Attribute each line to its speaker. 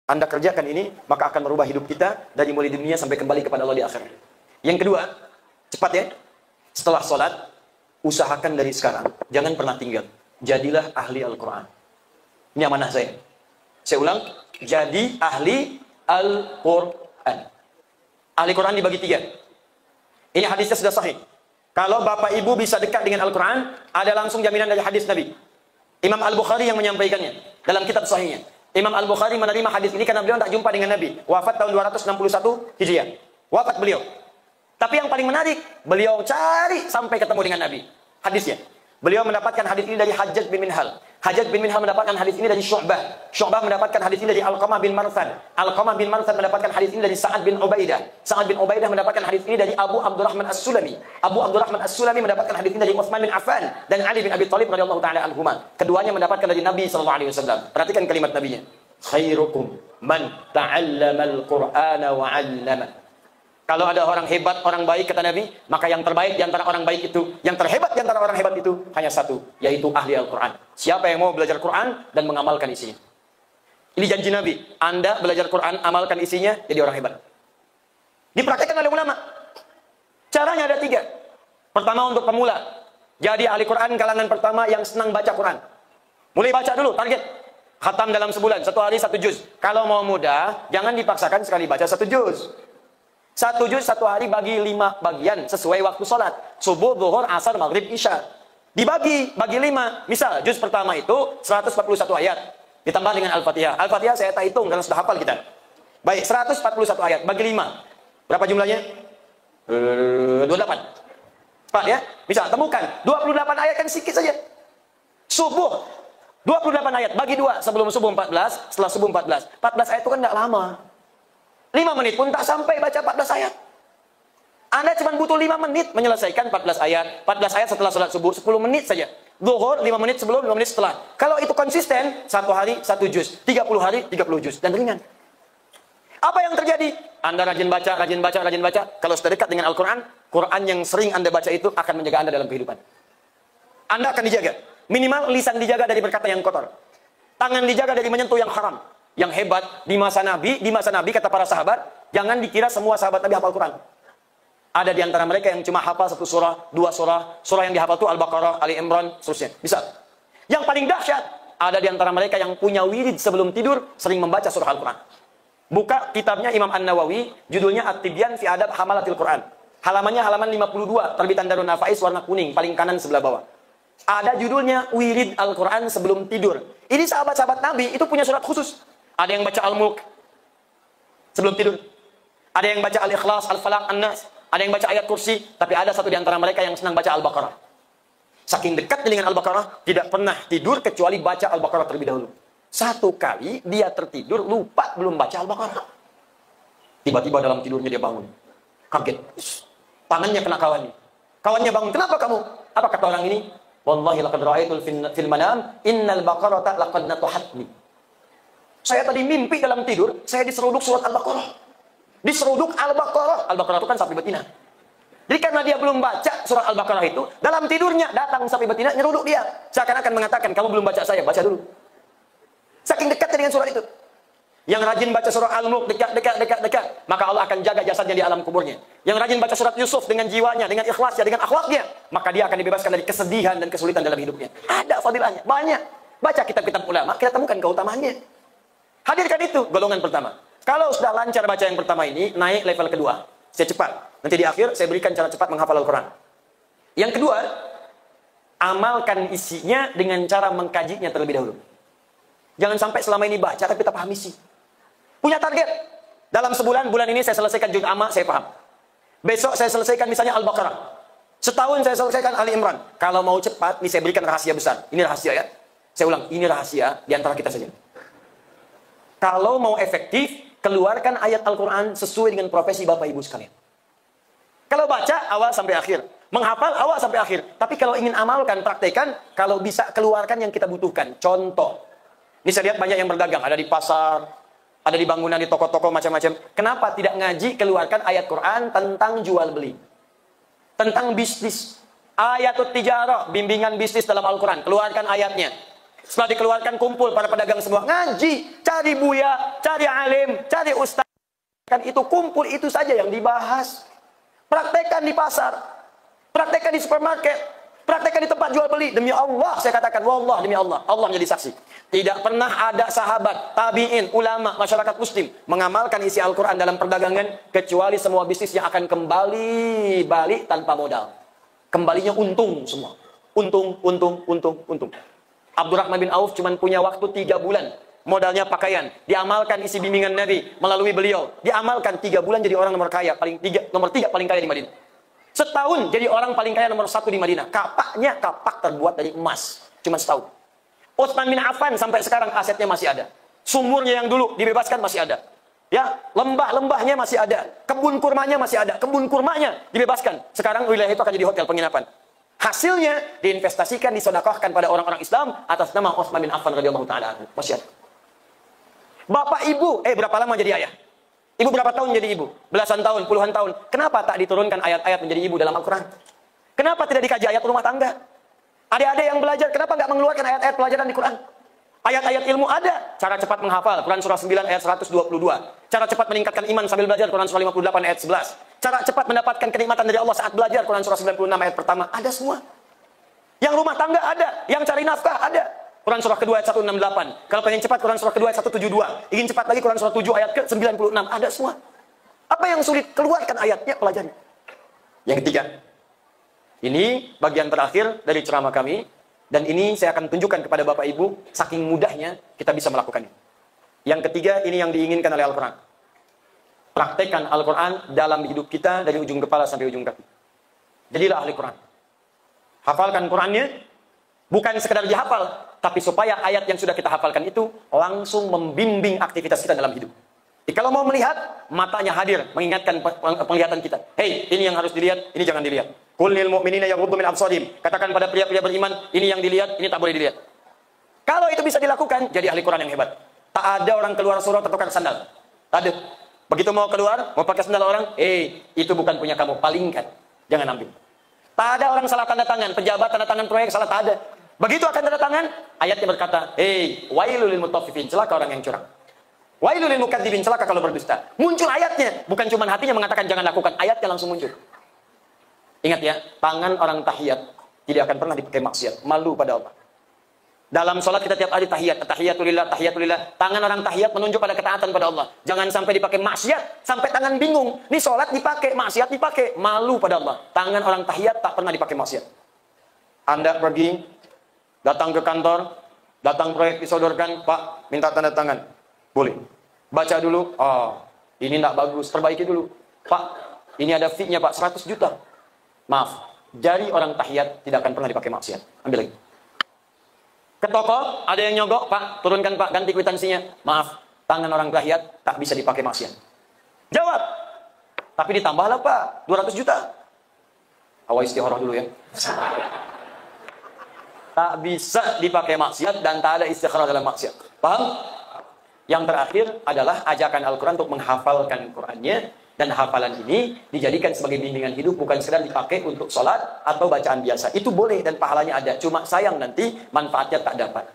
Speaker 1: Anda kerjakan ini, maka akan merubah hidup kita dari mulai dunia sampai kembali kepada Allah di akhirat. Yang kedua, cepat ya. Setelah sholat, usahakan dari sekarang. Jangan pernah tinggal. Jadilah ahli Al-Quran. Ini amanah saya. Saya ulang, jadi ahli Al-Quran. Ahli Quran dibagi 3. Ini hadisnya sudah sahih. Kalau bapak ibu bisa dekat dengan Al-Quran, ada langsung jaminan dari hadis Nabi. Imam Al-Bukhari yang menyampaikannya dalam kitab sahihnya. Imam Al-Bukhari menerima hadis ini karena beliau tak jumpa dengan Nabi. Wafat tahun 261 Hijriah. Wafat beliau. Tapi yang paling menarik, beliau cari sampai ketemu dengan Nabi. Hadisnya. Beliau mendapatkan hadis ini dari Hajjaj bin Minhal. Hajjaj bin Minhal mendapatkan hadis ini dari Syu'bah. Syu'bah mendapatkan hadis ini dari Alqamah bin Marsad. Alqamah bin Marsad mendapatkan hadis ini dari Sa'ad bin Ubaidah. Sa'ad bin Ubaidah mendapatkan hadis ini dari Abu Abdurrahman As-Sulami. Abu Abdurrahman As-Sulami mendapatkan hadis ini dari Utsman bin Affan dan Ali bin Abi Thalib radhiyallahu taala anhuma. Keduanya mendapatkan dari Nabi sallallahu alaihi wasallam. Perhatikan kalimat nabinya. Khairukum man ta'allamal Qur'ana wa 'allama. Kalau ada orang hebat, orang baik, kata Nabi, maka yang terbaik di antara orang baik itu, yang terhebat di antara orang hebat itu, hanya satu, yaitu ahli Al-Quran. Siapa yang mau belajar Quran dan mengamalkan isinya. Ini janji Nabi. Anda belajar Quran, amalkan isinya, jadi orang hebat. Dipraktikkan oleh ulama. Caranya ada 3. Pertama untuk pemula. Jadi ahli Quran kalangan pertama yang senang baca Quran. Mulai baca dulu, target. Khatam dalam sebulan, 1 hari 1 juz. Kalau mau mudah, jangan dipaksakan sekali baca 1 juz. 1 juz 1 hari bagi 5 bagian sesuai waktu sholat. Subuh, zuhur, asar, maghrib, isya. Dibagi, bagi 5. Misal, juz pertama itu 141 ayat. Ditambah dengan Al-Fatihah. Al-Fatihah saya tak hitung karena sudah hafal kita. Baik, 141 ayat bagi 5. Berapa jumlahnya? 28. Cepat ya. Misal, temukan. 28 ayat kan sedikit saja. Subuh. 28 ayat bagi 2. Sebelum subuh 14, setelah subuh 14. 14 ayat itu kan tidak lama. 5 menit pun tak sampai baca 14 ayat. Anda cuma butuh 5 menit menyelesaikan 14 ayat. 14 ayat setelah sholat subuh, 10 menit saja. Zuhur 5 menit sebelum, 5 menit setelah. Kalau itu konsisten, 1 hari 1 juz. 30 hari 30 juz. Dan ringan. Apa yang terjadi? Anda rajin baca, rajin baca, rajin baca. Kalau sudah dekat dengan Al-Quran, Quran yang sering Anda baca itu akan menjaga Anda dalam kehidupan. Anda akan dijaga. Minimal lisan dijaga dari berkata yang kotor. Tangan dijaga dari menyentuh yang haram. Yang hebat di masa Nabi kata para sahabat, jangan dikira semua sahabat Nabi hafal Quran. Ada di antara mereka yang cuma hafal 1 surah, 2 surah, surah yang dihafal itu Al-Baqarah, Ali Imran, seterusnya. Bisa. Yang paling dahsyat, ada di antara mereka yang punya wirid sebelum tidur sering membaca surah Al-Quran. Buka kitabnya Imam An-Nawawi, judulnya At-Tibyan fi Adab Hamalatil Quran. Halamannya halaman 52, terbitan Darun Nafais warna kuning, paling kanan sebelah bawah. Ada judulnya Wirid Al-Quran sebelum tidur. Ini sahabat-sahabat Nabi itu punya surat khusus. Ada yang baca Al-Mulk sebelum tidur. Ada yang baca Al-Ikhlas, Al-Falaq, An-Nas. Ada yang baca ayat kursi. Tapi ada satu di antara mereka yang senang baca Al-Baqarah. Saking dekat dengan Al-Baqarah, tidak pernah tidur kecuali baca Al-Baqarah terlebih dahulu. 1 kali dia tertidur, lupa belum baca Al-Baqarah. Tiba-tiba dalam tidurnya dia bangun. Kaget. Tangannya kena kawannya. Kawannya bangun. Kenapa kamu? Apa kata orang ini? Wallahi laqad ra'aitul fil manam innal baqarata laqad natuhatni. Saya tadi mimpi dalam tidur, saya diseruduk surat Al-Baqarah. Diseruduk Al-Baqarah. Al-Baqarah itu kan sapi betina. Jadi karena dia belum baca surat Al-Baqarah itu, dalam tidurnya datang sapi betina, nyeruduk dia. Seakan-akan mengatakan, kamu belum baca saya, baca dulu. Saking dekatnya dengan surat itu. Yang rajin baca surah Al-Mulk, dekat. Maka Allah akan jaga jasadnya di alam kuburnya. Yang rajin baca surat Yusuf dengan jiwanya, dengan ikhlasnya, dengan akhlaknya, maka dia akan dibebaskan dari kesedihan dan kesulitan dalam hidupnya. Ada fadilahnya, banyak. Baca kitab-kitab ulama, kita temukan keutamaannya. Hadirkan itu, golongan pertama. Kalau sudah lancar baca yang pertama ini, naik level kedua. Saya cepat. Nanti di akhir, saya berikan cara cepat menghafal Al-Quran. Yang kedua, amalkan isinya dengan cara mengkajinya terlebih dahulu. Jangan sampai selama ini baca, tapi tak paham isi. Punya target. Dalam sebulan, bulan ini saya selesaikan juz amma, saya paham. Besok saya selesaikan misalnya Al-Baqarah. Setahun saya selesaikan Ali Imran. Kalau mau cepat, ini saya berikan rahasia besar. Ini rahasia ya. Saya ulang, ini rahasia di antara kita saja. Kalau mau efektif, keluarkan ayat Al-Quran sesuai dengan profesi Bapak Ibu sekalian. Kalau baca, awal sampai akhir. Menghafal, awal sampai akhir. Tapi kalau ingin amalkan, praktekan, kalau bisa keluarkan yang kita butuhkan. Contoh. Ini saya lihat banyak yang berdagang. Ada di pasar, ada di bangunan, di toko-toko, macam-macam. Kenapa tidak ngaji, keluarkan ayat Quran tentang jual beli. Tentang bisnis. Ayatut tijarah, bimbingan bisnis dalam Al-Quran. Keluarkan ayatnya. Setelah dikeluarkan, kumpul para pedagang semua. Ngaji, cari buya, cari alim, cari ustaz. Kan itu kumpul, itu saja yang dibahas. Praktekkan di pasar. Praktekkan di supermarket. Praktekkan di tempat jual beli. Demi Allah, saya katakan, wallah, demi Allah. Allah menjadi saksi. Tidak pernah ada sahabat, tabi'in, ulama, masyarakat muslim mengamalkan isi Al-Quran dalam perdagangan, kecuali semua bisnis yang akan kembali balik tanpa modal. Kembalinya untung semua. Untung, untung, untung, untung. Abdurrahman bin Auf cuma punya waktu 3 bulan. Modalnya pakaian. Diamalkan isi bimbingan Nabi melalui beliau. Diamalkan 3 bulan jadi orang nomor kaya. Nomor 3 paling kaya di Madinah. Setahun jadi orang paling kaya nomor 1 di Madinah. Kapaknya kapak terbuat dari emas. Cuma setahun. Utsman bin Affan sampai sekarang asetnya masih ada. Sumurnya yang dulu dibebaskan masih ada. Ya, lembah-lembahnya masih ada. Kebun kurmanya masih ada. Kebun kurmanya dibebaskan. Sekarang wilayah itu akan jadi hotel penginapan. Hasilnya diinvestasikan, disedekahkan pada orang-orang Islam atas nama Utsman bin Affan radhiyallahu taala anhu. Masih ada. Bapak ibu, berapa lama jadi ayah? Ibu berapa tahun jadi ibu? Belasan tahun, puluhan tahun. Kenapa tak diturunkan ayat-ayat menjadi ibu dalam Al-Quran? Kenapa tidak dikaji ayat rumah tangga? Adik-adik yang belajar, kenapa nggak mengeluarkan ayat-ayat pelajaran di Quran? Ayat-ayat ilmu ada. Cara cepat menghafal, Quran surah 9 ayat 122. Cara cepat meningkatkan iman sambil belajar, Quran surah 58 ayat 11. Cara cepat mendapatkan kenikmatan dari Allah saat belajar, Quran surah 96 ayat pertama. Ada semua. Yang rumah tangga ada. Yang cari nafkah ada. Quran surah kedua ayat 168. Kalau pengen cepat, Quran surah kedua ayat 172. Ingin cepat lagi, Quran surah 7 ayat ke-96. Ada semua. Apa yang sulit? Keluarkan ayatnya, pelajari. Yang ketiga. Ini bagian terakhir dari ceramah kami. Dan ini saya akan tunjukkan kepada Bapak Ibu, saking mudahnya kita bisa melakukannya. Yang ketiga, ini yang diinginkan oleh Al-Quran. Praktekkan Al-Quran dalam hidup kita dari ujung kepala sampai ujung kaki. Jadilah ahli Quran. Hafalkan Qurannya, bukan sekedar dihafal, tapi supaya ayat yang sudah kita hafalkan itu langsung membimbing aktivitas kita dalam hidup. Jadi kalau mau melihat, matanya hadir, mengingatkan penglihatan kita. Hei, ini yang harus dilihat, ini jangan dilihat. Qul lil mu'minina yaghuddu min absarihim. Katakan pada pria-pria beriman, ini yang dilihat, ini tak boleh dilihat. Kalau itu bisa dilakukan, jadi ahli Quran yang hebat. Tak ada orang keluar surau tertukar sandal. Tak ada. Begitu mau keluar, mau pakai sandal orang, itu bukan punya kamu, palingkan. Jangan ambil. Tak ada orang salah tanda tangan, pejabat tanda tangan proyek salah, tak ada. Begitu akan tanda tangan, ayatnya berkata, wailul lil mutaffifin, celaka orang yang curang. Wailul lil mukadzibin, celaka kalau berdusta. Muncul ayatnya, bukan cuma hatinya mengatakan jangan lakukan, ayatnya langsung muncul. Ingat ya, tangan orang tahiyat tidak akan pernah dipakai maksiat, malu pada Allah. Dalam sholat kita tiap hari tahiyat, tahiyatulillah, tahiyatulillah. Tangan orang tahiyat menunjuk pada ketaatan pada Allah. Jangan sampai dipakai maksiat, sampai tangan bingung. Ini sholat dipakai, maksiat dipakai, malu pada Allah. Tangan orang tahiyat tak pernah dipakai maksiat. Anda pergi, datang ke kantor, datang proyek disodorkan, Pak, minta tanda tangan. Boleh. Baca dulu, ini tidak bagus, perbaiki dulu. Pak, ini ada fee-nya Pak, 100 juta. Maaf, jari orang tahiyat tidak akan pernah dipakai maksiat. Ambil lagi. Ke toko, ada yang nyogok, Pak, turunkan Pak, ganti kwitansinya. Maaf, tangan orang tahiyat tak bisa dipakai maksiat. Jawab. Tapi ditambahlah Pak, 200 juta. Awal istikharah dulu ya. Tak bisa dipakai maksiat dan tak ada istikharah dalam maksiat. Paham? Yang terakhir adalah ajakan Al-Quran untuk menghafalkan Qurannya. Dan hafalan ini dijadikan sebagai bimbingan hidup, bukan sekedar dipakai untuk sholat atau bacaan biasa. Itu boleh dan pahalanya ada. Cuma sayang nanti manfaatnya tak dapat.